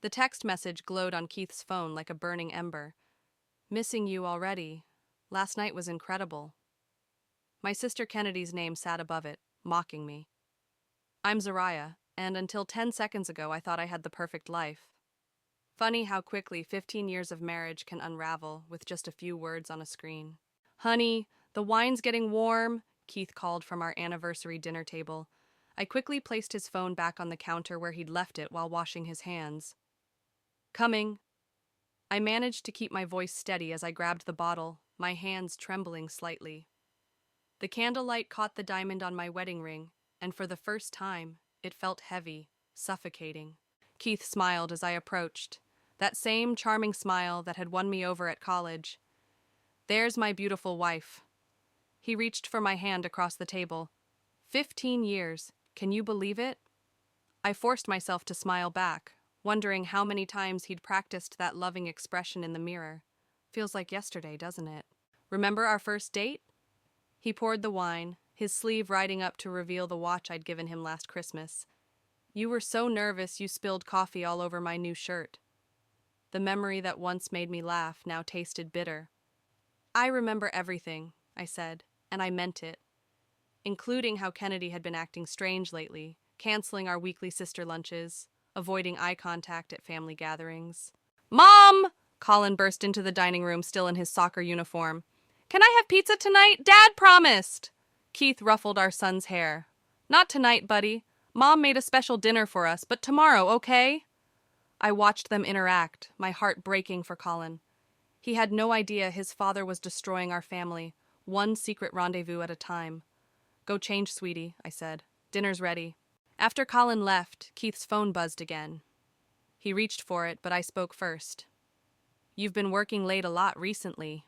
The text message glowed on Keith's phone like a burning ember. Missing you already. Last night was incredible. My sister Kennedy's name sat above it, mocking me. I'm Zariah, and until 10 seconds ago I thought I had the perfect life. Funny how quickly 15 years of marriage can unravel with just a few words on a screen. Honey, the wine's getting warm, Keith called from our anniversary dinner table. I quickly placed his phone back on the counter where he'd left it while washing his hands. Coming. I managed to keep my voice steady as I grabbed the bottle, my hands trembling slightly. The candlelight caught the diamond on my wedding ring, and for the first time, it felt heavy, suffocating. Keith smiled as I approached, that same charming smile that had won me over at college. There's my beautiful wife. He reached for my hand across the table. 15 years, can you believe it? I forced myself to smile back, wondering how many times he'd practiced that loving expression in the mirror. Feels like yesterday, doesn't it? Remember our first date? He poured the wine, his sleeve riding up to reveal the watch I'd given him last Christmas. You were so nervous you spilled coffee all over my new shirt. The memory that once made me laugh now tasted bitter. I remember everything, I said, and I meant it, including how Kennedy had been acting strange lately, canceling our weekly sister lunches, avoiding eye contact at family gatherings. Mom! Colin burst into the dining room still in his soccer uniform. Can I have pizza tonight? Dad promised! Keith ruffled our son's hair. Not tonight, buddy. Mom made a special dinner for us, but tomorrow, okay? I watched them interact, my heart breaking for Colin. He had no idea his father was destroying our family, one secret rendezvous at a time. Go change, sweetie, I said. Dinner's ready. After Colin left, Keith's phone buzzed again. He reached for it, but I spoke first. You've been working late a lot recently.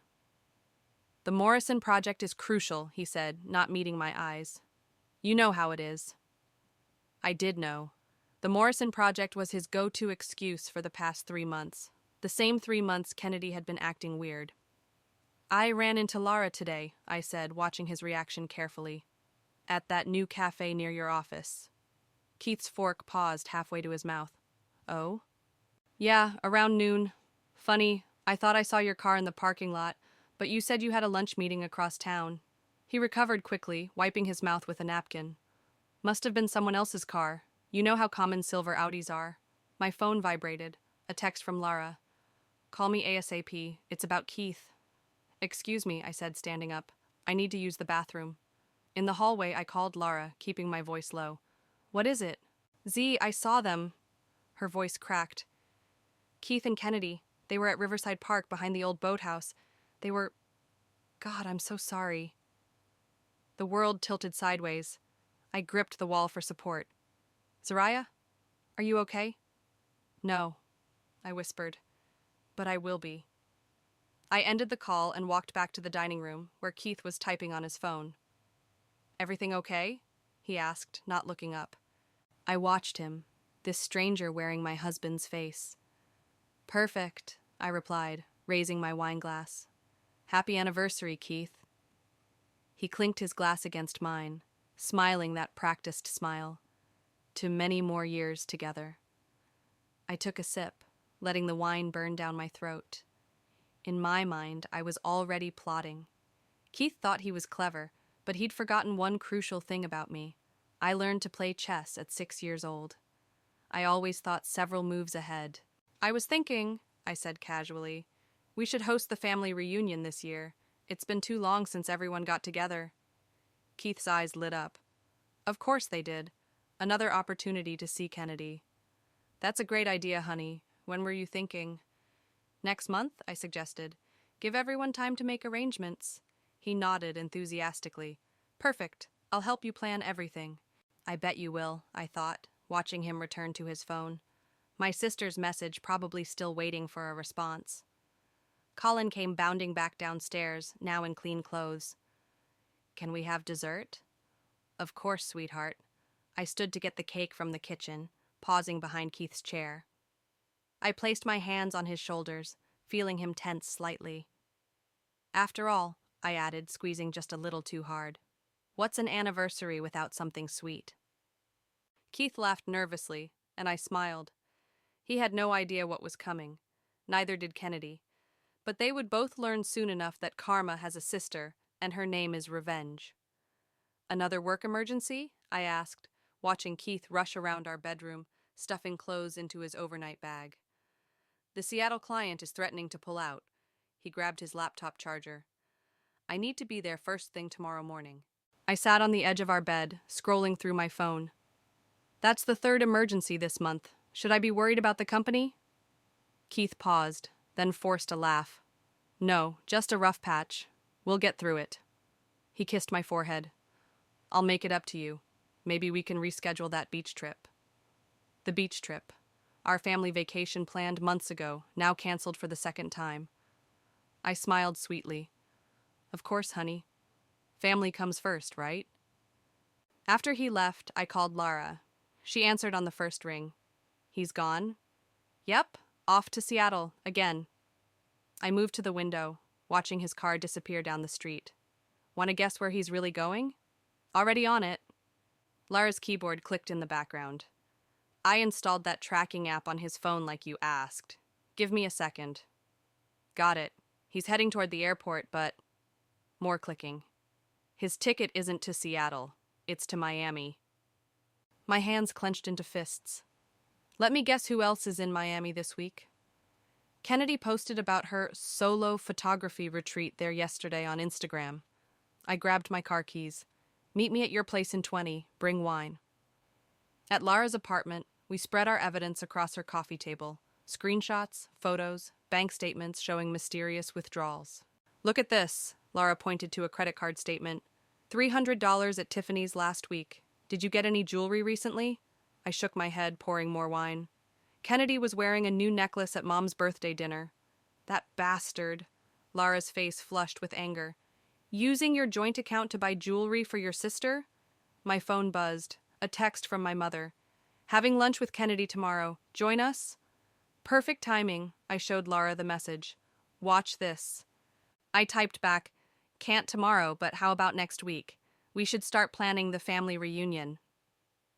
The Morrison project is crucial, he said, not meeting my eyes. You know how it is. I did know. The Morrison project was his go-to excuse for the past 3 months. The same 3 months Kennedy had been acting weird. I ran into Laura today, I said, watching his reaction carefully. At that new cafe near your office. Keith's fork paused halfway to his mouth. Oh? Yeah, around noon. Funny, I thought I saw your car in the parking lot, but you said you had a lunch meeting across town. He recovered quickly, wiping his mouth with a napkin. Must have been someone else's car. You know how common silver Audis are. My phone vibrated. A text from Lara. Call me ASAP. It's about Keith. Excuse me, I said, standing up. I need to use the bathroom. In the hallway, I called Lara, keeping my voice low. What is it? Z, I saw them. Her voice cracked. Keith and Kennedy. They were at Riverside Park behind the old boathouse. They were... God, I'm so sorry. The world tilted sideways. I gripped the wall for support. Zariah? Are you okay? No, I whispered. But I will be. I ended the call and walked back to the dining room, where Keith was typing on his phone. Everything okay? He asked, not looking up. I watched him, this stranger wearing my husband's face. Perfect, I replied, raising my wine glass. Happy anniversary, Keith. He clinked his glass against mine, smiling that practiced smile. To many more years together. I took a sip, letting the wine burn down my throat. In my mind, I was already plotting. Keith thought he was clever, but he'd forgotten one crucial thing about me. I learned to play chess at 6 years old. I always thought several moves ahead. I was thinking, I said casually, we should host the family reunion this year. It's been too long since everyone got together. Keith's eyes lit up. Of course they did. Another opportunity to see Kennedy. That's a great idea, honey. When were you thinking? Next month, I suggested. Give everyone time to make arrangements. He nodded enthusiastically. Perfect. I'll help you plan everything. I bet you will, I thought, watching him return to his phone. My sister's message probably still waiting for a response. Colin came bounding back downstairs, now in clean clothes. Can we have dessert? Of course, sweetheart. I stood to get the cake from the kitchen, pausing behind Keith's chair. I placed my hands on his shoulders, feeling him tense slightly. After all, I added, squeezing just a little too hard, what's an anniversary without something sweet? Keith laughed nervously, and I smiled. He had no idea what was coming. Neither did Kennedy. But they would both learn soon enough that karma has a sister, and her name is revenge. Another work emergency? I asked, watching Keith rush around our bedroom, stuffing clothes into his overnight bag. The Seattle client is threatening to pull out. He grabbed his laptop charger. I need to be there first thing tomorrow morning. I sat on the edge of our bed, scrolling through my phone. That's the third emergency this month. Should I be worried about the company? Keith paused, then forced a laugh. No, just a rough patch. We'll get through it. He kissed my forehead. I'll make it up to you. Maybe we can reschedule that beach trip. The beach trip. Our family vacation planned months ago, now canceled for the second time. I smiled sweetly. Of course, honey. Family comes first, right? After he left, I called Lara. She answered on the first ring. He's gone? Yep, off to Seattle, again. I moved to the window, watching his car disappear down the street. Want to guess where he's really going? Already on it. Lara's keyboard clicked in the background. I installed that tracking app on his phone like you asked. Give me a second. Got it. He's heading toward the airport, but... More clicking. His ticket isn't to Seattle. It's to Miami. My hands clenched into fists. Let me guess who else is in Miami this week. Kennedy posted about her solo photography retreat there yesterday on Instagram. I grabbed my car keys. Meet me at your place in 20. Bring wine. At Lara's apartment, we spread our evidence across her coffee table. Screenshots, photos, bank statements showing mysterious withdrawals. Look at this, Lara pointed to a credit card statement. $300 at Tiffany's last week. Did you get any jewelry recently? I shook my head, pouring more wine. Kennedy was wearing a new necklace at Mom's birthday dinner. That bastard. Lara's face flushed with anger. Using your joint account to buy jewelry for your sister? My phone buzzed. A text from my mother. Having lunch with Kennedy tomorrow. Join us? Perfect timing, I showed Lara the message. Watch this. I typed back, can't tomorrow, but how about next week? We should start planning the family reunion.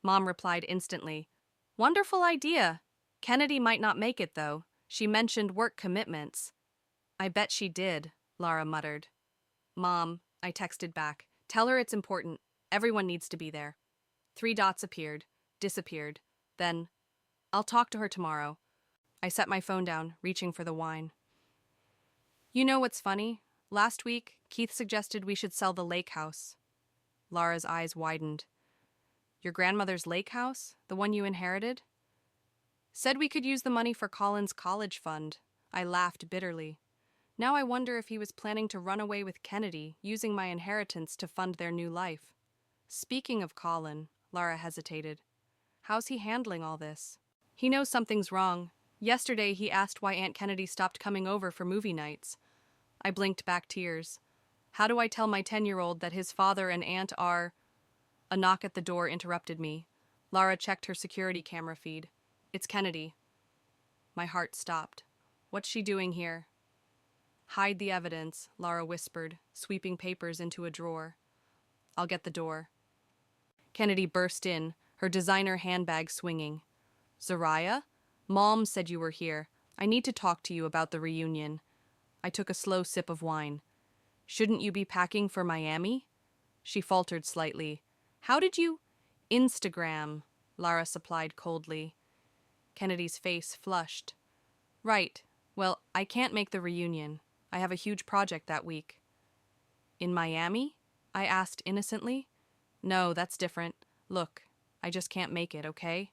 Mom replied instantly. Wonderful idea. Kennedy might not make it, though. She mentioned work commitments. I bet she did, Lara muttered. Mom, I texted back. Tell her it's important. Everyone needs to be there. 3 dots appeared, disappeared. Then, I'll talk to her tomorrow. I set my phone down, reaching for the wine. You know what's funny? Last week, Keith suggested we should sell the lake house. Lara's eyes widened. Your grandmother's lake house? The one you inherited? Said we could use the money for Colin's college fund. I laughed bitterly. Now I wonder if he was planning to run away with Kennedy, using my inheritance to fund their new life. Speaking of Colin, Lara hesitated. How's he handling all this? He knows something's wrong. Yesterday he asked why Aunt Kennedy stopped coming over for movie nights. I blinked back tears. How do I tell my 10-year-old that his father and aunt are... A knock at the door interrupted me. Lara checked her security camera feed. It's Kennedy. My heart stopped. What's she doing here? Hide the evidence, Lara whispered, sweeping papers into a drawer. I'll get the door. Kennedy burst in, her designer handbag swinging. Zariah? Mom said you were here. I need to talk to you about the reunion. I took a slow sip of wine. Shouldn't you be packing for Miami? She faltered slightly. How did you... Instagram, Lara supplied coldly. Kennedy's face flushed. Right. Well, I can't make the reunion. I have a huge project that week. In Miami? I asked innocently. No, that's different. Look, I just can't make it, okay?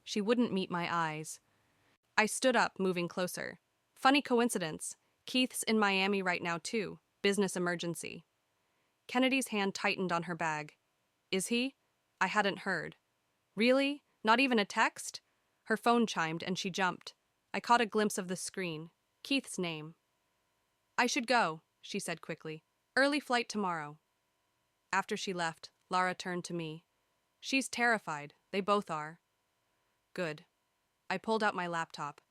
She wouldn't meet my eyes. I stood up, moving closer. Funny coincidence. Keith's in Miami right now, too. Business emergency. Kennedy's hand tightened on her bag. Is he? I hadn't heard. Really? Not even a text? Her phone chimed and she jumped. I caught a glimpse of the screen. Keith's name. I should go, she said quickly. Early flight tomorrow. After she left, Lara turned to me. She's terrified. They both are. Good. I pulled out my laptop.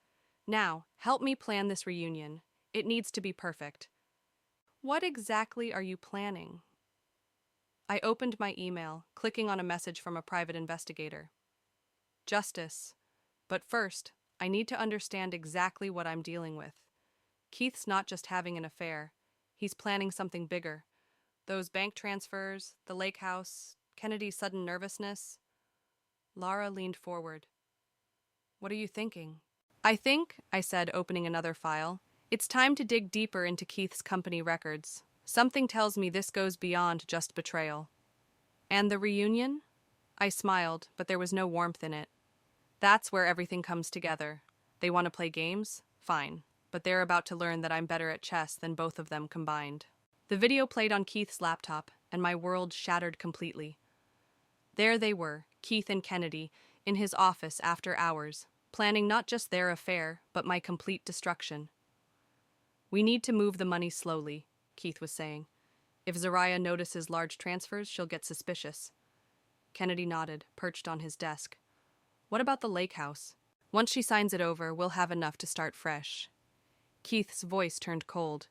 Now, help me plan this reunion. It needs to be perfect. What exactly are you planning? I opened my email, clicking on a message from a private investigator. Justice. But first, I need to understand exactly what I'm dealing with. Keith's not just having an affair. He's planning something bigger. Those bank transfers, the lake house, Kennedy's sudden nervousness. Lara leaned forward. What are you thinking? I think, I said, opening another file, it's time to dig deeper into Keith's company records. Something tells me this goes beyond just betrayal. And the reunion? I smiled, but there was no warmth in it. That's where everything comes together. They want to play games? Fine. But they're about to learn that I'm better at chess than both of them combined. The video played on Keith's laptop, and my world shattered completely. There they were, Keith and Kennedy, in his office after hours, planning not just their affair, but my complete destruction. We need to move the money slowly, Keith was saying. If Zariah notices large transfers, she'll get suspicious. Kennedy nodded, perched on his desk. What about the lake house? Once she signs it over, we'll have enough to start fresh. Keith's voice turned cold.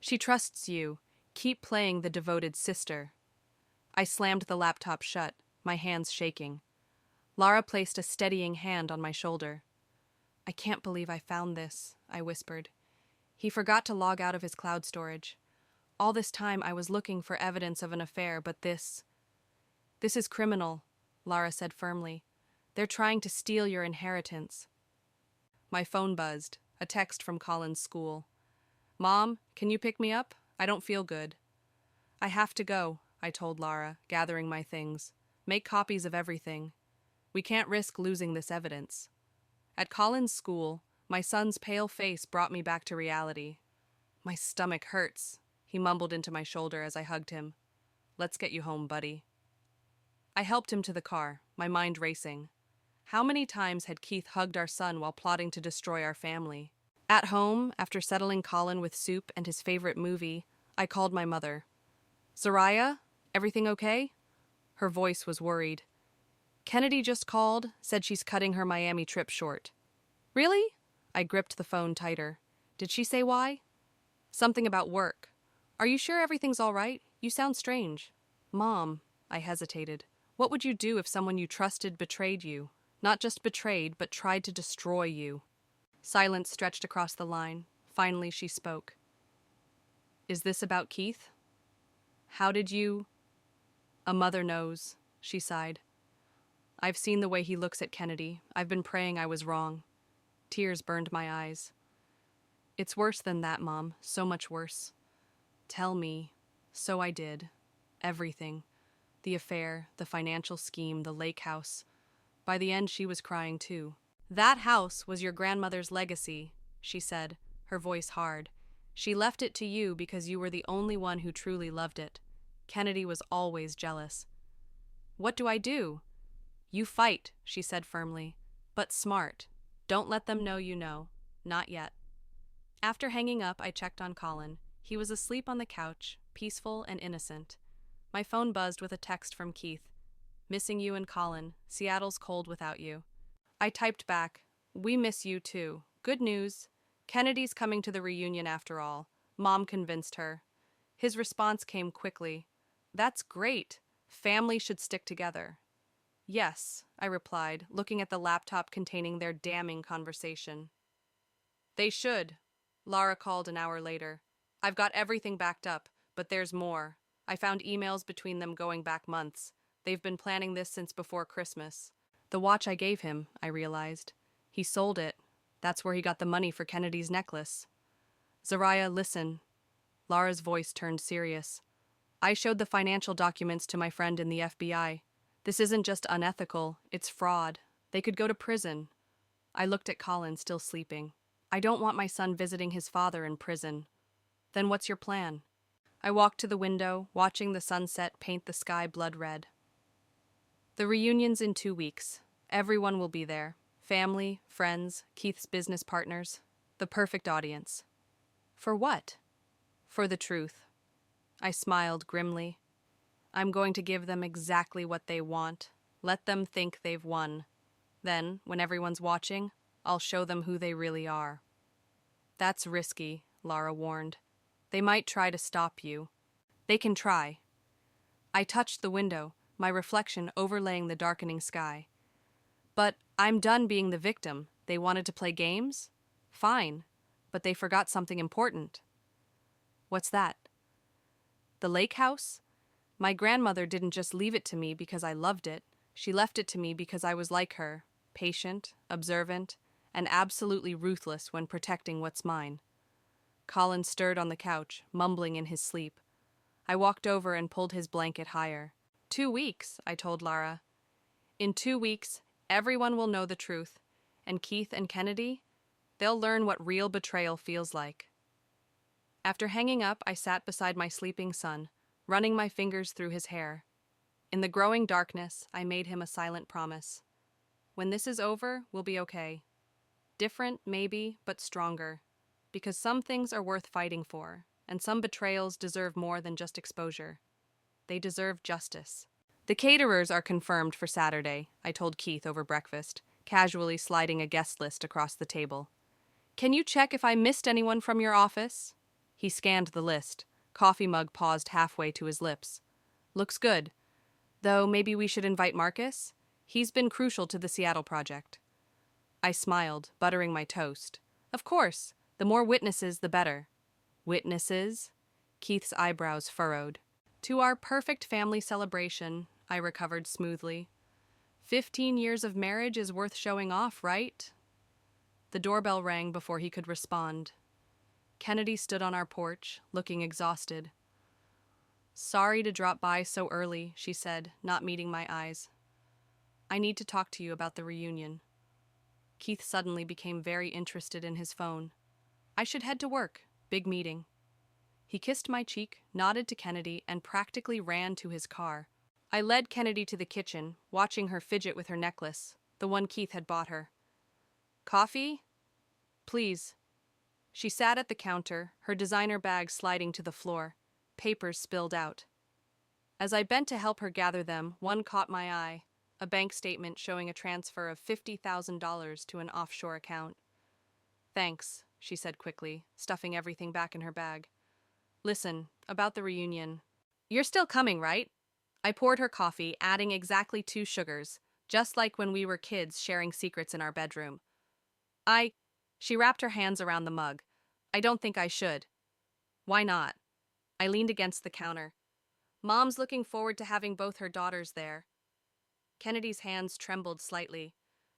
She trusts you. Keep playing the devoted sister. I slammed the laptop shut, my hands shaking. Lara placed a steadying hand on my shoulder. I can't believe I found this, I whispered. He forgot to log out of his cloud storage. All this time I was looking for evidence of an affair, but this is criminal, Lara said firmly. They're trying to steal your inheritance. My phone buzzed, a text from Colin's school. Mom, can you pick me up? I don't feel good. I have to go, I told Lara, gathering my things. Make copies of everything. We can't risk losing this evidence. At Colin's school, my son's pale face brought me back to reality. My stomach hurts, he mumbled into my shoulder as I hugged him. Let's get you home, buddy. I helped him to the car, my mind racing. How many times had Keith hugged our son while plotting to destroy our family? At home, after settling Colin with soup and his favorite movie, I called my mother. Zariah, everything okay? Her voice was worried. Kennedy just called, said she's cutting her Miami trip short. Really? I gripped the phone tighter. Did she say why? Something about work. Are you sure everything's all right? You sound strange. Mom, I hesitated. What would you do if someone you trusted betrayed you? Not just betrayed, but tried to destroy you. Silence stretched across the line. Finally, she spoke. Is this about Keith? How did you... A mother knows, she sighed. I've seen the way he looks at Kennedy. I've been praying I was wrong. Tears burned my eyes. It's worse than that, Mom. So much worse. Tell me. So I did. Everything. The affair, the financial scheme, the lake house. By the end, she was crying too. That house was your grandmother's legacy, she said, her voice hard. She left it to you because you were the only one who truly loved it. Kennedy was always jealous. What do I do? You fight, she said firmly, but smart. Don't let them know you know. Not yet. After hanging up, I checked on Colin. He was asleep on the couch, peaceful and innocent. My phone buzzed with a text from Keith. Missing you and Colin. Seattle's cold without you. I typed back, we miss you too. Good news. Kennedy's coming to the reunion after all. Mom convinced her. His response came quickly. That's great. Family should stick together. Yes, I replied, looking at the laptop containing their damning conversation. They should, Lara called an hour later. I've got everything backed up, but there's more. I found emails between them going back months. They've been planning this since before Christmas. The watch I gave him, I realized. He sold it. That's where he got the money for Kennedy's necklace. Zariah, listen. Lara's voice turned serious. I showed the financial documents to my friend in the FBI. This isn't just unethical, it's fraud. They could go to prison. I looked at Colin, still sleeping. I don't want my son visiting his father in prison. Then what's your plan? I walked to the window, watching the sunset paint the sky blood red. The reunion's in 2 weeks. Everyone will be there. Family, friends, Keith's business partners. The perfect audience. For what? For the truth. I smiled grimly. I'm going to give them exactly what they want. Let them think they've won. Then, when everyone's watching, I'll show them who they really are. That's risky, Lara warned. They might try to stop you. They can try. I touched the window, my reflection overlaying the darkening sky. But I'm done being the victim. They wanted to play games? Fine, but they forgot something important. What's that? The lake house? My grandmother didn't just leave it to me because I loved it. She left it to me because I was like her, patient, observant, and absolutely ruthless when protecting what's mine. Colin stirred on the couch, mumbling in his sleep. I walked over and pulled his blanket higher. 2 weeks, I told Lara. In 2 weeks, everyone will know the truth, and Keith and Kennedy, they'll learn what real betrayal feels like. After hanging up, I sat beside my sleeping son, running my fingers through his hair. In the growing darkness, I made him a silent promise. When this is over, we'll be okay. Different, maybe, but stronger. Because some things are worth fighting for, and some betrayals deserve more than just exposure. They deserve justice. The caterers are confirmed for Saturday, I told Keith over breakfast, casually sliding a guest list across the table. Can you check if I missed anyone from your office? He scanned the list. Coffee mug paused halfway to his lips. Looks good. Though maybe we should invite Marcus? He's been crucial to the Seattle project. I smiled, buttering my toast. Of course. The more witnesses, the better. Witnesses? Keith's eyebrows furrowed. To our perfect family celebration, I recovered smoothly. 15 years of marriage is worth showing off, right? The doorbell rang before he could respond. Kennedy stood on our porch, looking exhausted. Sorry to drop by so early, she said, not meeting my eyes. I need to talk to you about the reunion. Keith suddenly became very interested in his phone. I should head to work. Big meeting. He kissed my cheek, nodded to Kennedy, and practically ran to his car. I led Kennedy to the kitchen, watching her fidget with her necklace, the one Keith had bought her. Coffee? Please. She sat at the counter, her designer bag sliding to the floor, papers spilled out. As I bent to help her gather them, one caught my eye, a bank statement showing a transfer of $50,000 to an offshore account. Thanks, she said quickly, stuffing everything back in her bag. Listen, about the reunion. You're still coming, right? I poured her coffee, adding exactly 2 sugars, just like when we were kids sharing secrets in our bedroom. She wrapped her hands around the mug. I don't think I should. Why not? I leaned against the counter. Mom's looking forward to having both her daughters there. Kennedy's hands trembled slightly.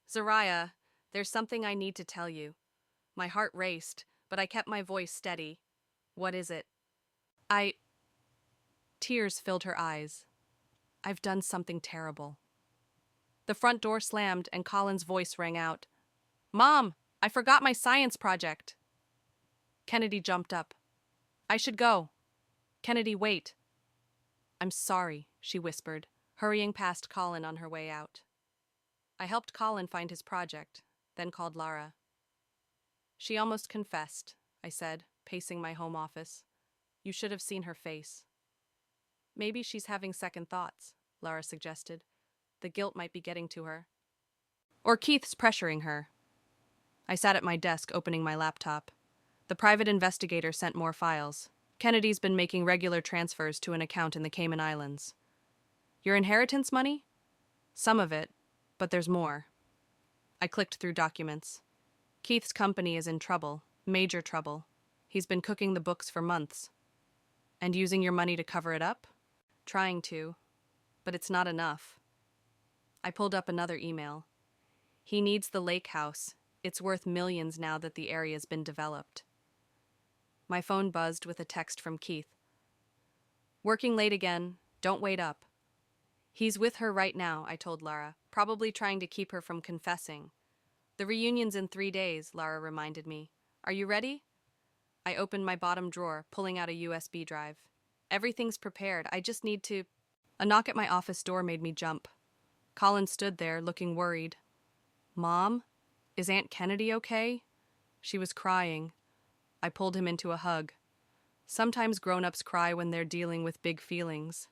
Zariah, there's something I need to tell you. My heart raced, but I kept my voice steady. What is it? Tears filled her eyes. I've done something terrible. The front door slammed and Colin's voice rang out. Mom, I forgot my science project. Kennedy jumped up. I should go. Kennedy, wait. I'm sorry, she whispered, hurrying past Colin on her way out. I helped Colin find his project, then called Lara. She almost confessed, I said, pacing my home office. You should have seen her face. Maybe she's having second thoughts, Lara suggested. The guilt might be getting to her. Or Keith's pressuring her. I sat at my desk, opening my laptop. The private investigator sent more files. Kennedy's been making regular transfers to an account in the Cayman Islands. Your inheritance money? Some of it, but there's more. I clicked through documents. Keith's company is in trouble, major trouble. He's been cooking the books for months. And using your money to cover it up? Trying to, but it's not enough. I pulled up another email. He needs the lake house. It's worth millions now that the area's been developed. My phone buzzed with a text from Keith. Working late again. Don't wait up. He's with her right now, I told Lara, probably trying to keep her from confessing. The reunion's in 3 days, Lara reminded me. Are you ready? I opened my bottom drawer, pulling out a USB drive. Everything's prepared. I just need to... A knock at my office door made me jump. Colin stood there, looking worried. Mom? Is Aunt Kennedy okay? She was crying. I pulled him into a hug. Sometimes grown-ups cry when they're dealing with big feelings.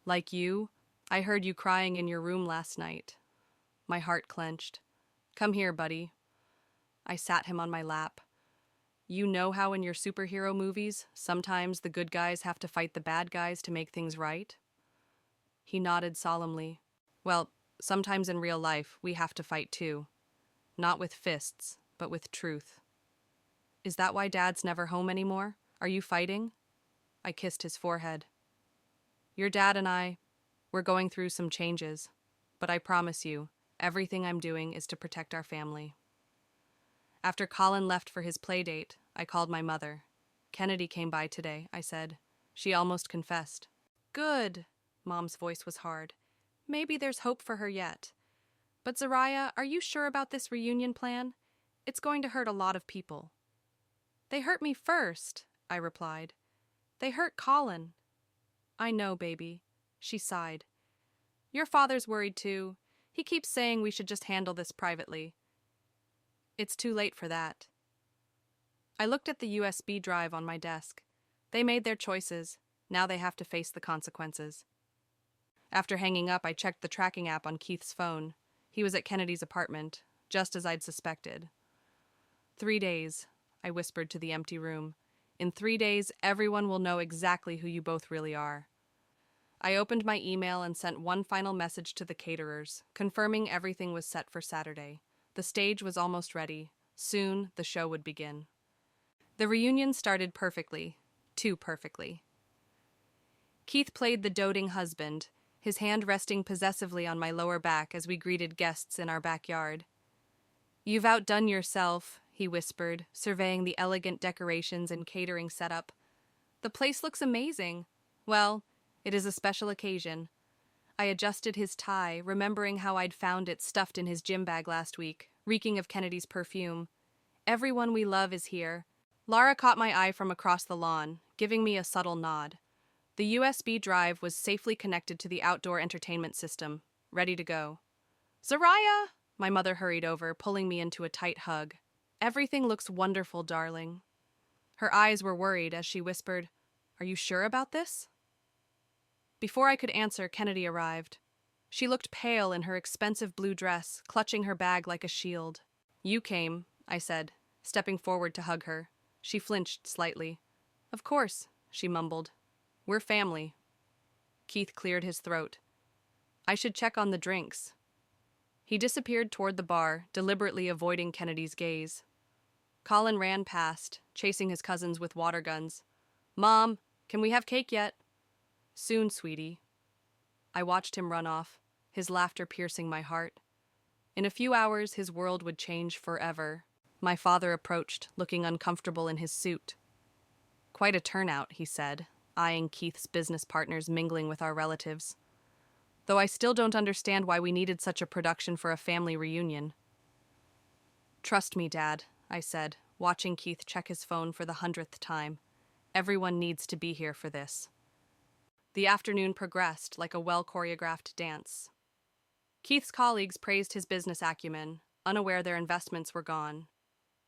Like you, I heard you crying in your room last night. My heart clenched. Come here, buddy. I sat him on my lap. You know how in your superhero movies, sometimes the good guys have to fight the bad guys to make things right? He nodded solemnly. Well, sometimes in real life, we have to fight too. Not with fists, but with truth. Is that why Dad's never home anymore? Are you fighting? I kissed his forehead. Your dad and we're going through some changes, but I promise you, everything I'm doing is to protect our family. After Colin left for his play date, I called my mother. Kennedy came by today, I said. She almost confessed. Good. Mom's voice was hard. Maybe there's hope for her yet. But Zariah, are you sure about this reunion plan? It's going to hurt a lot of people. They hurt me first, I replied. They hurt Colin. I know, baby. She sighed. Your father's worried too. He keeps saying we should just handle this privately. It's too late for that. I looked at the USB drive on my desk. They made their choices. Now they have to face the consequences. After hanging up, I checked the tracking app on Keith's phone. He was at Kennedy's apartment, just as I'd suspected. 3 days, I whispered to the empty room. In 3 days, everyone will know exactly who you both really are. I opened my email and sent one final message to the caterers, confirming everything was set for Saturday. The stage was almost ready. Soon, the show would begin. The reunion started perfectly. Too perfectly. Keith played the doting husband, his hand resting possessively on my lower back as we greeted guests in our backyard. You've outdone yourself, he whispered, surveying the elegant decorations and catering setup. The place looks amazing. Well, it is a special occasion. I adjusted his tie, remembering how I'd found it stuffed in his gym bag last week, reeking of Kennedy's perfume. Everyone we love is here. Lara caught my eye from across the lawn, giving me a subtle nod. The USB drive was safely connected to the outdoor entertainment system, ready to go. Zariah! My mother hurried over, pulling me into a tight hug. Everything looks wonderful, darling. Her eyes were worried as she whispered, Are you sure about this? Before I could answer, Kennedy arrived. She looked pale in her expensive blue dress, clutching her bag like a shield. You came, I said, stepping forward to hug her. She flinched slightly. Of course, she mumbled. We're family. Keith cleared his throat. I should check on the drinks. He disappeared toward the bar, deliberately avoiding Kennedy's gaze. Colin ran past, chasing his cousins with water guns. Mom, can we have cake yet? Soon, sweetie. I watched him run off, his laughter piercing my heart. In a few hours, his world would change forever. My father approached, looking uncomfortable in his suit. Quite a turnout, he said, eyeing Keith's business partners mingling with our relatives. Though I still don't understand why we needed such a production for a family reunion. Trust me, Dad, I said, watching Keith check his phone for the 100th time. Everyone needs to be here for this. The afternoon progressed like a well-choreographed dance. Keith's colleagues praised his business acumen, unaware their investments were gone.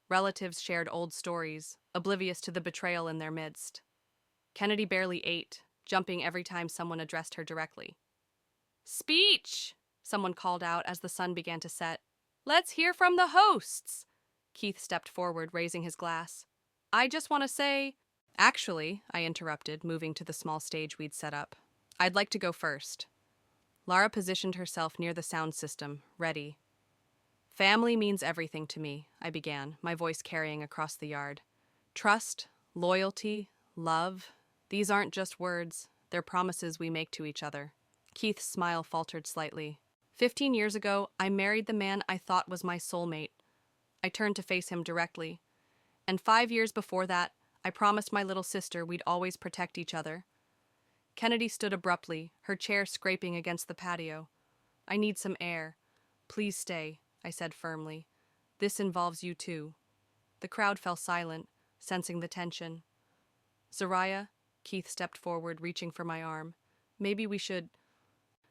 Relatives shared old stories, oblivious to the betrayal in their midst. Kennedy barely ate, jumping every time someone addressed her directly. Speech! Someone called out as the sun began to set. Let's hear from the hosts! Keith stepped forward, raising his glass. I just want to say... Actually, I interrupted, moving to the small stage we'd set up. I'd like to go first. Lara positioned herself near the sound system, ready. Family means everything to me, I began, my voice carrying across the yard. Trust, loyalty, love, these aren't just words, they're promises we make to each other. Keith's smile faltered slightly. 15 years ago, I married the man I thought was my soulmate. I turned to face him directly. And 5 years before that, I promised my little sister we'd always protect each other. Kennedy stood abruptly, her chair scraping against the patio. I need some air. Please stay, I said firmly. This involves you too. The crowd fell silent, sensing the tension. Zariah, Keith stepped forward, reaching for my arm. Maybe we should...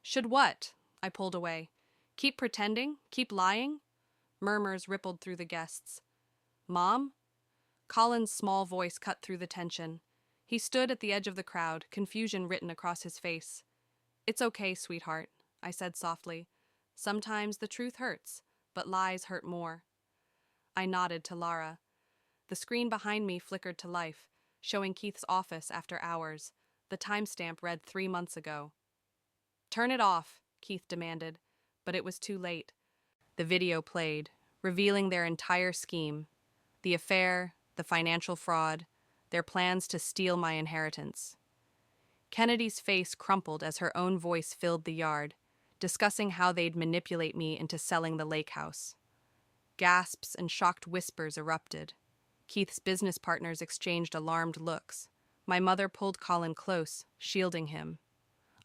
Should what? I pulled away. Keep pretending? Keep lying? Murmurs rippled through the guests. Mom? Colin's small voice cut through the tension. He stood at the edge of the crowd, confusion written across his face. It's okay, sweetheart, I said softly. Sometimes the truth hurts, but lies hurt more. I nodded to Lara. The screen behind me flickered to life, showing Keith's office after hours. The timestamp read 3 months ago. Turn it off, Keith demanded, but it was too late. The video played, revealing their entire scheme: the affair, the financial fraud, their plans to steal my inheritance. Kennedy's face crumpled as her own voice filled the yard, discussing how they'd manipulate me into selling the lake house. Gasps and shocked whispers erupted. Keith's business partners exchanged alarmed looks. My mother pulled Colin close, shielding him.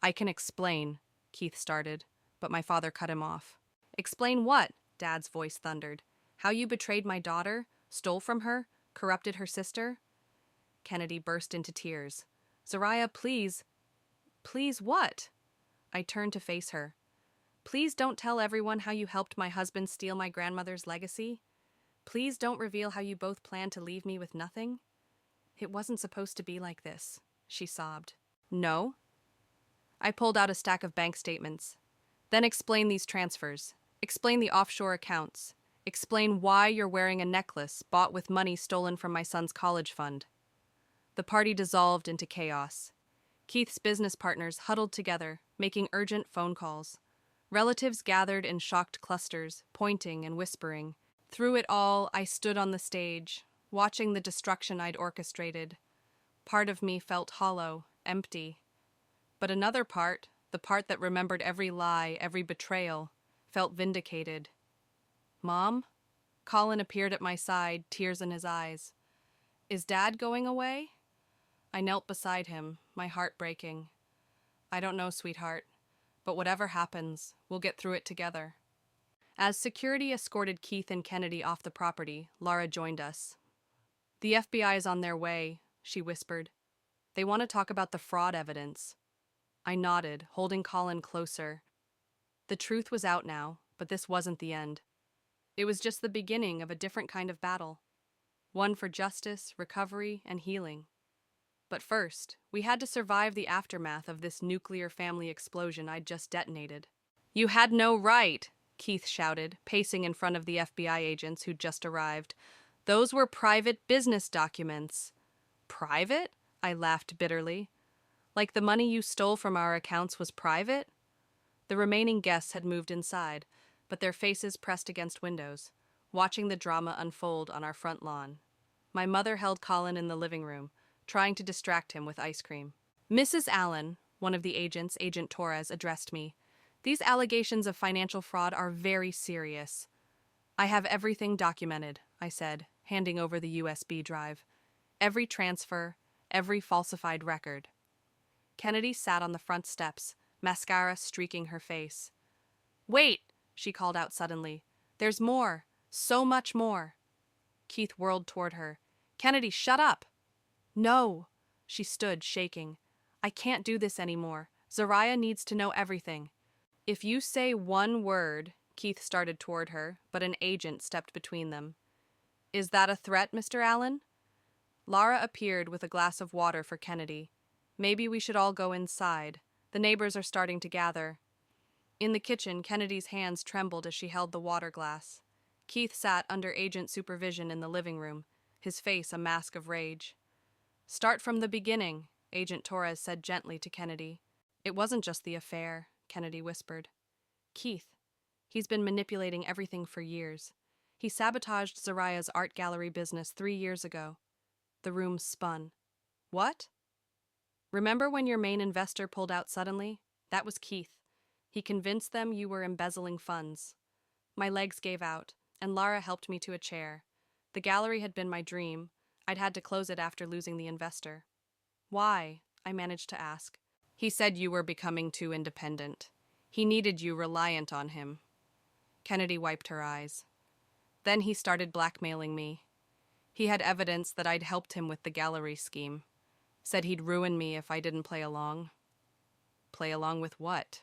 "I can explain," Keith started, but my father cut him off. "Explain what?" Dad's voice thundered. "How you betrayed my daughter, stole from her, corrupted her sister?" Kennedy burst into tears. "Zariah, please." "Please what?" I turned to face her. "Please don't tell everyone how you helped my husband steal my grandmother's legacy. Please don't reveal how you both planned to leave me with nothing. It wasn't supposed to be like this," she sobbed. "No?" I pulled out a stack of bank statements. "Then explain these transfers. Explain the offshore accounts. Explain why you're wearing a necklace bought with money stolen from my son's college fund." The party dissolved into chaos. Keith's business partners huddled together, making urgent phone calls. Relatives gathered in shocked clusters, pointing and whispering. Through it all, I stood on the stage, watching the destruction I'd orchestrated. Part of me felt hollow, empty. But another part, the part that remembered every lie, every betrayal, felt vindicated. "Mom?" Colin appeared at my side, tears in his eyes. "Is Dad going away?" I knelt beside him, my heart breaking. "I don't know, sweetheart, but whatever happens, we'll get through it together." As security escorted Keith and Kennedy off the property, Laura joined us. "The FBI is on their way," she whispered. "They want to talk about the fraud evidence." I nodded, holding Colin closer. The truth was out now, but this wasn't the end. It was just the beginning of a different kind of battle. One for justice, recovery, and healing. But first, we had to survive the aftermath of this nuclear family explosion I'd just detonated. "You had no right," Keith shouted, pacing in front of the FBI agents who'd just arrived. "Those were private business documents." "Private?" I laughed bitterly. "Like the money you stole from our accounts was private?" The remaining guests had moved inside, but their faces pressed against windows, watching the drama unfold on our front lawn. My mother held Colin in the living room, trying to distract him with ice cream. "Mrs. Allen," one of the agents, Agent Torres, addressed me. "These allegations of financial fraud are very serious." "I have everything documented," I said, handing over the USB drive. "Every transfer, every falsified record." Kennedy sat on the front steps, mascara streaking her face. "Wait!" she called out suddenly. "There's more. So much more." Keith whirled toward her. "Kennedy, shut up!" "No!" She stood, shaking. "I can't do this anymore. Zariah needs to know everything." "If you say one word," Keith started toward her, but an agent stepped between them. "Is that a threat, Mr. Allen?" Lara appeared with a glass of water for Kennedy. "Maybe we should all go inside. The neighbors are starting to gather." In the kitchen, Kennedy's hands trembled as she held the water glass. Keith sat under agent supervision in the living room, his face a mask of rage. "Start from the beginning," Agent Torres said gently to Kennedy. "It wasn't just the affair," Kennedy whispered. "Keith, he's been manipulating everything for years. He sabotaged Zariah's art gallery business 3 years ago." The room spun. "What?" "Remember when your main investor pulled out suddenly? That was Keith. He convinced them you were embezzling funds." My legs gave out, and Lara helped me to a chair. The gallery had been my dream. I'd had to close it after losing the investor. "Why?" I managed to ask. "He said you were becoming too independent. He needed you reliant on him." Kennedy wiped her eyes. "Then he started blackmailing me. He had evidence that I'd helped him with the gallery scheme. Said he'd ruin me if I didn't play along." "Play along with what?"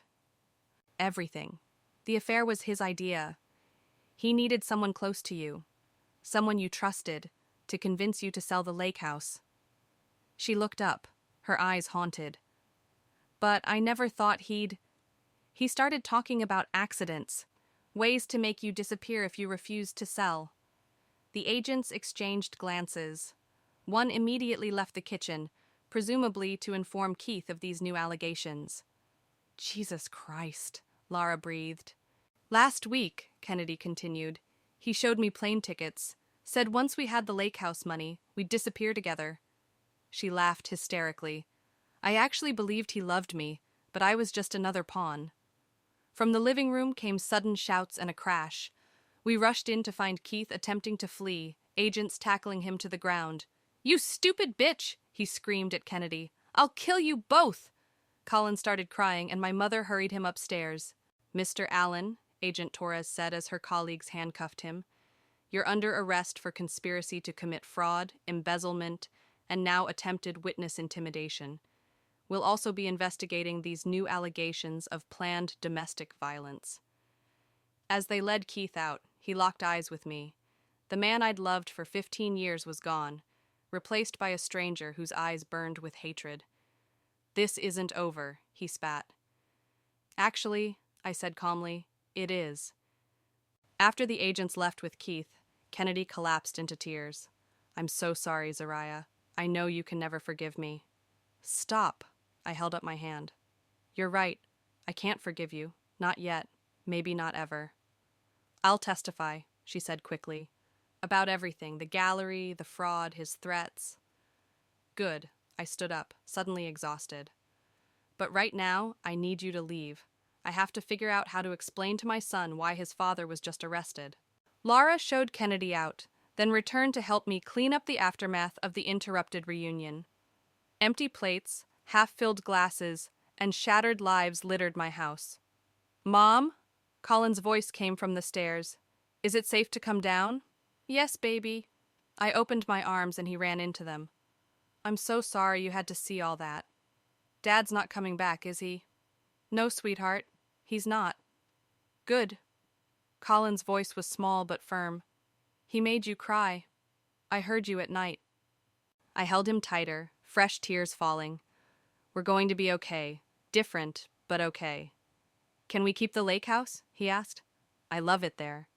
"Everything. The affair was his idea. He needed someone close to you, someone you trusted, to convince you to sell the lake house." She looked up, her eyes haunted. "But I never thought he started talking about accidents, ways to make you disappear if you refused to sell." The agents exchanged glances. One immediately left the kitchen, presumably to inform Keith of these new allegations. "Jesus Christ," Lara breathed. "Last week," Kennedy continued, He showed me plane tickets, said once we had the lake house money, we'd disappear together. She laughed hysterically. I actually believed he loved me, but I was just another pawn. From the living room came sudden shouts and a crash. We rushed in to find Keith attempting to flee, agents tackling him to the ground. "You stupid bitch!" he screamed at Kennedy. "I'll kill you both!" Colin started crying, and my mother hurried him upstairs. "Mr. Allen," Agent Torres said as her colleagues handcuffed him, "you're under arrest for conspiracy to commit fraud, embezzlement, and now attempted witness intimidation. We'll also be investigating these new allegations of planned domestic violence." As they led Keith out, he locked eyes with me. The man I'd loved for 15 years was gone, replaced by a stranger whose eyes burned with hatred. "This isn't over," he spat. "Actually," I said calmly, "it is." After the agents left with Keith, Kennedy collapsed into tears. "I'm so sorry, Zariah. I know you can never forgive me." "Stop." I held up my hand. "You're right. I can't forgive you. Not yet. Maybe not ever." "I'll testify," she said quickly. "About everything, the gallery, the fraud, his threats." "Good." I stood up, suddenly exhausted. "But right now, I need you to leave. I have to figure out how to explain to my son why his father was just arrested." Laura showed Kennedy out, then returned to help me clean up the aftermath of the interrupted reunion. Empty plates, half-filled glasses, and shattered lives littered my house. "Mom?" Colin's voice came from the stairs. "Is it safe to come down?" "Yes, baby." I opened my arms and he ran into them. "I'm so sorry you had to see all that. Dad's not coming back, is he?" "No, sweetheart. He's not." "Good." Colin's voice was small but firm. "He made you cry. I heard you at night." I held him tighter, fresh tears falling. "We're going to be okay. Different, but okay." "Can we keep the lake house?" he asked. "I love it there."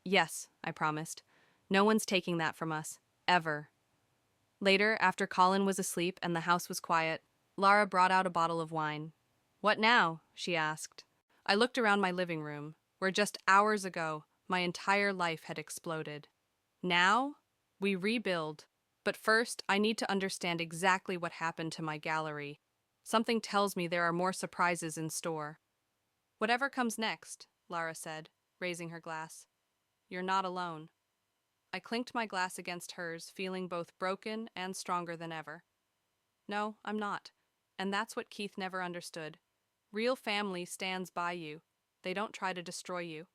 "Yes," I promised. "No one's taking that from us. Ever." Later, after Colin was asleep and the house was quiet, Lara brought out a bottle of wine. "What now?" she asked. I looked around my living room, where just hours ago my entire life had exploded. Now, we rebuild. But first, I need to understand exactly what happened to my gallery. Something tells me there are more surprises in store. "Whatever comes next," Lara said, raising her glass. "You're not alone." I clinked my glass against hers, feeling both broken and stronger than ever. "No, I'm not. And that's what Keith never understood. Real family stands by you. They don't try to destroy you."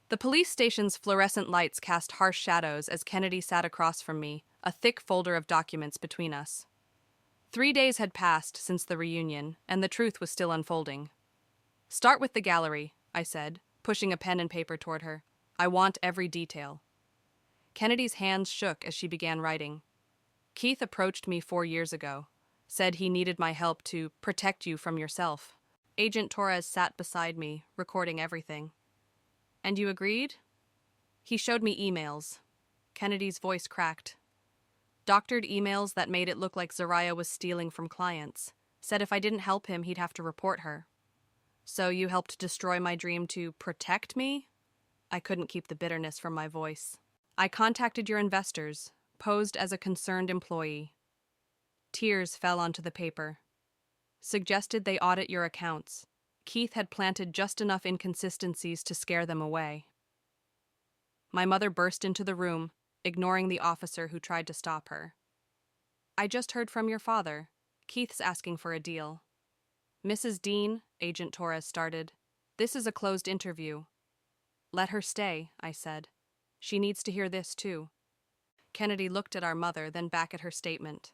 The police station's fluorescent lights cast harsh shadows as Kennedy sat across from me, a thick folder of documents between us. 3 days had passed since the reunion, and the truth was still unfolding. "Start with the gallery," I said, pushing a pen and paper toward her. "I want every detail." Kennedy's hands shook as she began writing. "Keith approached me 4 years ago, said he needed my help to protect you from yourself." Agent Torres sat beside me, recording everything. "And you agreed?" "He showed me emails." Kennedy's voice cracked. "Doctored emails that made it look like Zariah was stealing from clients. Said if I didn't help him, he'd have to report her." "So you helped destroy my dream to protect me?" I couldn't keep the bitterness from my voice. "I contacted your investors, posed as a concerned employee." Tears fell onto the paper. "Suggested they audit your accounts. Keith had planted just enough inconsistencies to scare them away." My mother burst into the room, ignoring the officer who tried to stop her. "I just heard from your father. Keith's asking for a deal." "Mrs. Dean," Agent Torres started, "this is a closed interview." "Let her stay," I said. "She needs to hear this, too." Kennedy looked at our mother, then back at her statement.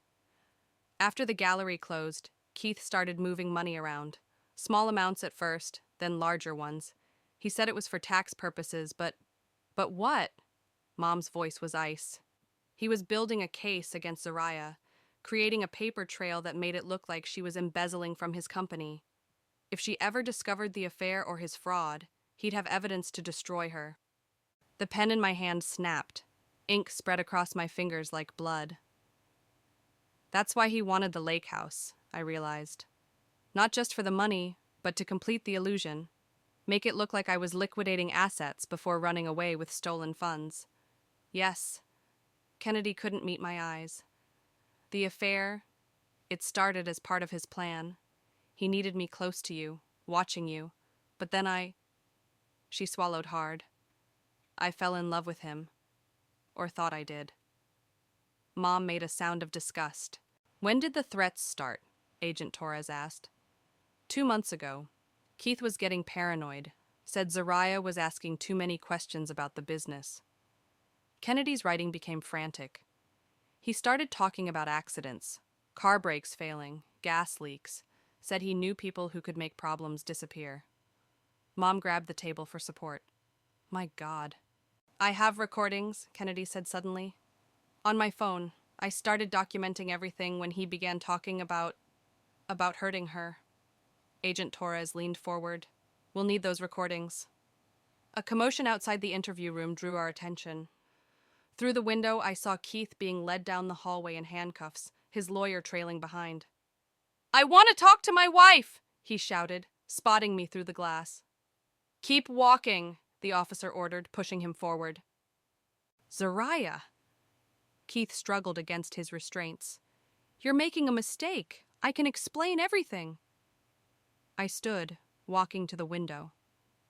After the gallery closed, Keith started moving money around. Small amounts at first, then larger ones. He said it was for tax purposes, but what? Mom's voice was ice. He was building a case against Zariah, creating a paper trail that made it look like she was embezzling from his company. If she ever discovered the affair or his fraud, he'd have evidence to destroy her. The pen in my hand snapped. Ink spread across my fingers like blood. That's why he wanted the lake house, I realized. Not just for the money, but to complete the illusion. Make it look like I was liquidating assets before running away with stolen funds. Yes, Kennedy couldn't meet my eyes. The affair, it started as part of his plan. He needed me close to you, watching you. But then She swallowed hard. I fell in love with him. Or thought I did. Mom made a sound of disgust. When did the threats start? Agent Torres asked. 2 months ago. Keith was getting paranoid. Said Zariah was asking too many questions about the business. Kennedy's writing became frantic. He started talking about accidents, car brakes failing, gas leaks, said he knew people who could make problems disappear. Mom grabbed the table for support. My God. I have recordings, Kennedy said suddenly. On my phone, I started documenting everything when he began talking about hurting her. Agent Torres leaned forward. We'll need those recordings. A commotion outside the interview room drew our attention. Through the window, I saw Keith being led down the hallway in handcuffs, his lawyer trailing behind. I want to talk to my wife, he shouted, spotting me through the glass. Keep walking, the officer ordered, pushing him forward. Zariah. Keith struggled against his restraints. You're making a mistake. I can explain everything. I stood, walking to the window.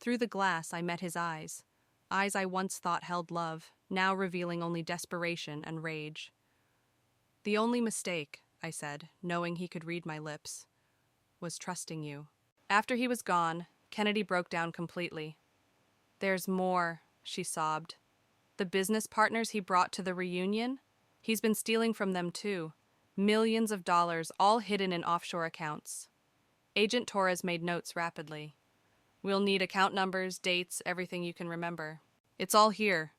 Through the glass, I met his eyes I once thought held love, now revealing only desperation and rage. The only mistake, I said, knowing he could read my lips, was trusting you. After he was gone, Kennedy broke down completely. There's more, she sobbed. The business partners he brought to the reunion? He's been stealing from them too. Millions of dollars, all hidden in offshore accounts. Agent Torres made notes rapidly. We'll need account numbers, dates, everything you can remember. It's all here.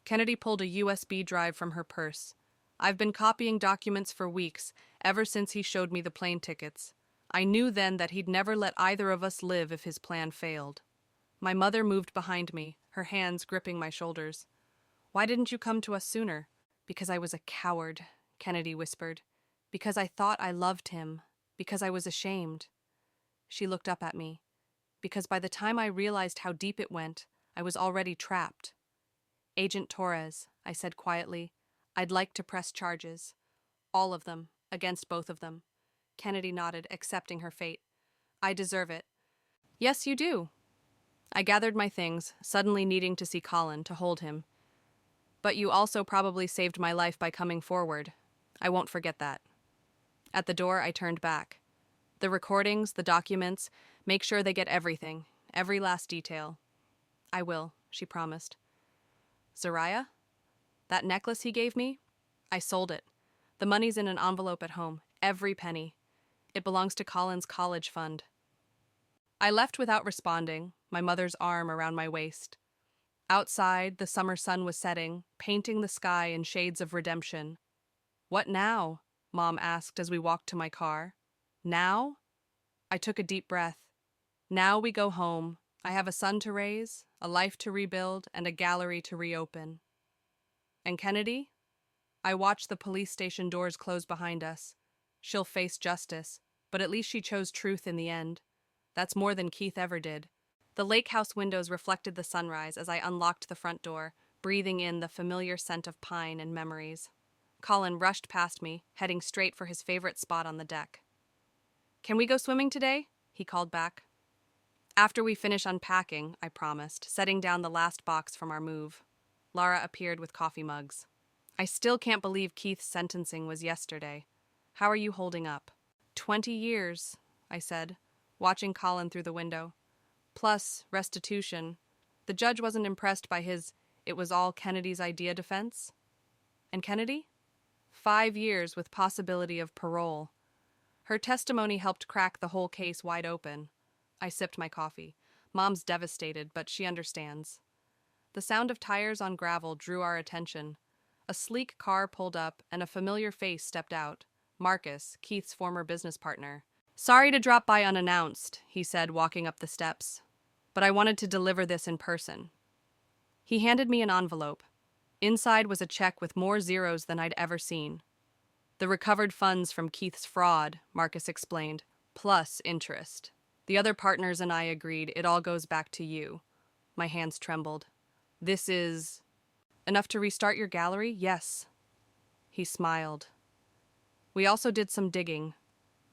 Kennedy pulled a USB drive from her purse. I've been copying documents for weeks, ever since he showed me the plane tickets. I knew then that he'd never let either of us live if his plan failed. My mother moved behind me, her hands gripping my shoulders. Why didn't you come to us sooner? Because I was a coward, Kennedy whispered. Because I thought I loved him. Because I was ashamed. She looked up at me. Because by the time I realized how deep it went, I was already trapped. Agent Torres, I said quietly, I'd like to press charges. All of them, against both of them. Kennedy nodded, accepting her fate. I deserve it. Yes, you do. I gathered my things, suddenly needing to see Colin, to hold him. But you also probably saved my life by coming forward. I won't forget that. At the door, I turned back. The recordings, the documents, make sure they get everything, every last detail. I will, she promised. Zariah? That necklace he gave me? I sold it. The money's in an envelope at home, every penny. It belongs to Colin's college fund. I left without responding, my mother's arm around my waist. Outside, the summer sun was setting, painting the sky in shades of redemption. What now? Mom asked as we walked to my car. Now? I took a deep breath. Now we go home. I have a son to raise, a life to rebuild, and a gallery to reopen. And Kennedy? I watched the police station doors close behind us. She'll face justice, but at least she chose truth in the end. That's more than Keith ever did. The lake house windows reflected the sunrise as I unlocked the front door, breathing in the familiar scent of pine and memories. Colin rushed past me, heading straight for his favorite spot on the deck. Can we go swimming today? He called back. After we finish unpacking, I promised, setting down the last box from our move. Lara appeared with coffee mugs. I still can't believe Keith's sentencing was yesterday. How are you holding up? 20 years, I said, watching Colin through the window. Plus, restitution. The judge wasn't impressed by his "it was all Kennedy's idea" defense. And Kennedy? 5 years with possibility of parole. Her testimony helped crack the whole case wide open. I sipped my coffee. Mom's devastated, but she understands. The sound of tires on gravel drew our attention. A sleek car pulled up, and a familiar face stepped out. Marcus, Keith's former business partner. Sorry to drop by unannounced, he said, walking up the steps. But I wanted to deliver this in person. He handed me an envelope. Inside was a check with more zeros than I'd ever seen. The recovered funds from Keith's fraud, Marcus explained, plus interest. The other partners and I agreed it all goes back to you. My hands trembled. This is enough to restart your gallery? Yes. He smiled. We also did some digging.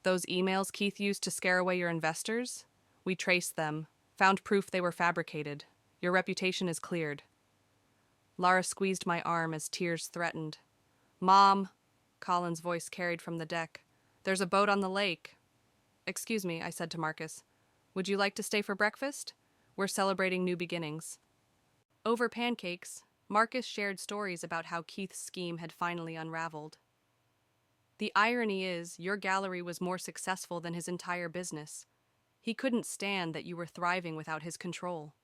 Those emails Keith used to scare away your investors? We traced them, found proof they were fabricated. Your reputation is cleared. Lara squeezed my arm as tears threatened. Mom, Colin's voice carried from the deck. There's a boat on the lake. Excuse me, I said to Marcus. Would you like to stay for breakfast? We're celebrating new beginnings. Over pancakes, Marcus shared stories about how Keith's scheme had finally unraveled. The irony is, your gallery was more successful than his entire business. He couldn't stand that you were thriving without his control.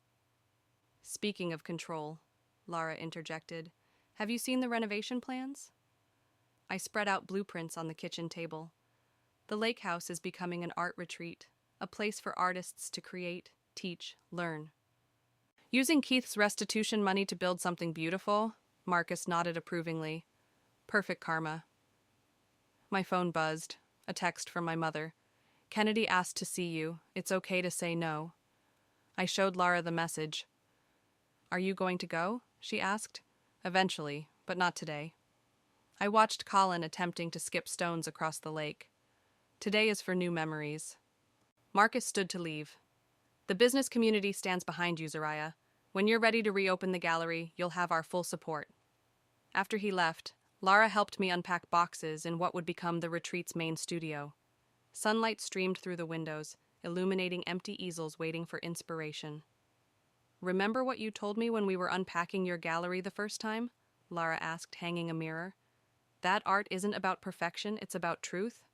Speaking of control, Lara interjected, have you seen the renovation plans? I spread out blueprints on the kitchen table. The lake house is becoming an art retreat, a place for artists to create, teach, learn. Using Keith's restitution money to build something beautiful, Marcus nodded approvingly. Perfect karma. My phone buzzed. A text from my mother. Kennedy asked to see you. It's okay to say no. I showed Lara the message. Are you going to go? She asked. Eventually, but not today. I watched Colin attempting to skip stones across the lake. Today is for new memories. Marcus stood to leave. The business community stands behind you, Zariah. When you're ready to reopen the gallery, you'll have our full support. After he left, Lara helped me unpack boxes in what would become the retreat's main studio. Sunlight streamed through the windows, illuminating empty easels waiting for inspiration. Remember what you told me when we were unpacking your gallery the first time? Lara asked, hanging a mirror. That art isn't about perfection, it's about truth?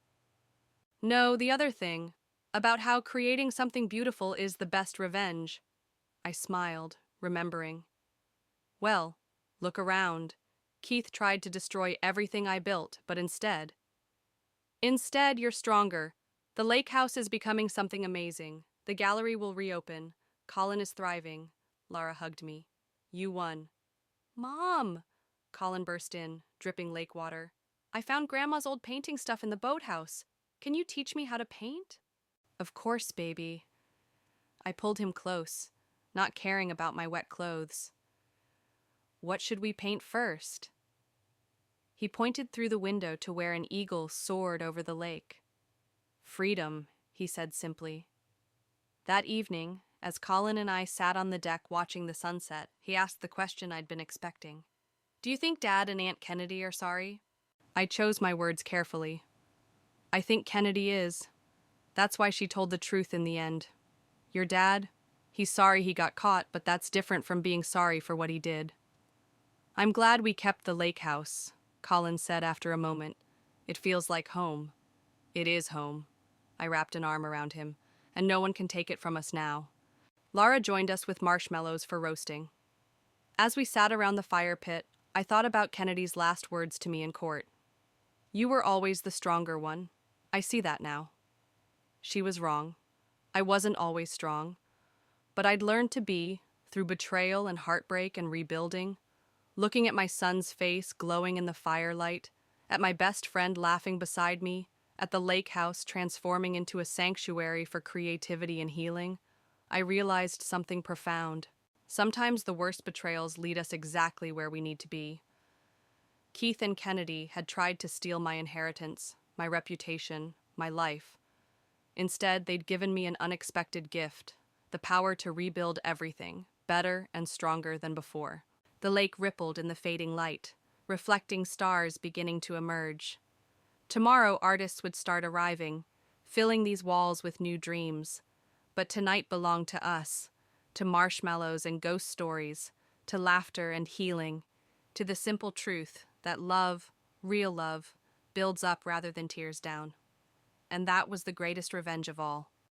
No, the other thing. About how creating something beautiful is the best revenge. I smiled, remembering. Well, look around. Keith tried to destroy everything I built, but instead, you're stronger. The lake house is becoming something amazing. The gallery will reopen. Colin is thriving. Lara hugged me. You won. Mom! Colin burst in, dripping lake water. I found Grandma's old painting stuff in the boathouse. Can you teach me how to paint? Of course, baby. I pulled him close, not caring about my wet clothes. What should we paint first? He pointed through the window to where an eagle soared over the lake. Freedom, he said simply. That evening, as Colin and I sat on the deck watching the sunset, he asked the question I'd been expecting. Do you think Dad and Aunt Kennedy are sorry? I chose my words carefully. I think Kennedy is. That's why she told the truth in the end. Your dad, he's sorry he got caught, but that's different from being sorry for what he did. I'm glad we kept the lake house, Colin said after a moment. It feels like home. It is home. I wrapped an arm around him, and no one can take it from us now. Lara joined us with marshmallows for roasting. As we sat around the fire pit, I thought about Kennedy's last words to me in court. You were always the stronger one. I see that now. She was wrong. I wasn't always strong. But I'd learned to be, through betrayal and heartbreak and rebuilding, looking at my son's face glowing in the firelight, at my best friend laughing beside me, at the lake house transforming into a sanctuary for creativity and healing, I realized something profound. Sometimes the worst betrayals lead us exactly where we need to be. Keith and Kennedy had tried to steal my inheritance, my reputation, my life. Instead, they'd given me an unexpected gift, the power to rebuild everything, better and stronger than before. The lake rippled in the fading light, reflecting stars beginning to emerge. Tomorrow, artists would start arriving, filling these walls with new dreams. But tonight belonged to us, to marshmallows and ghost stories, to laughter and healing, to the simple truth that love, real love, builds up rather than tears down. And that was the greatest revenge of all.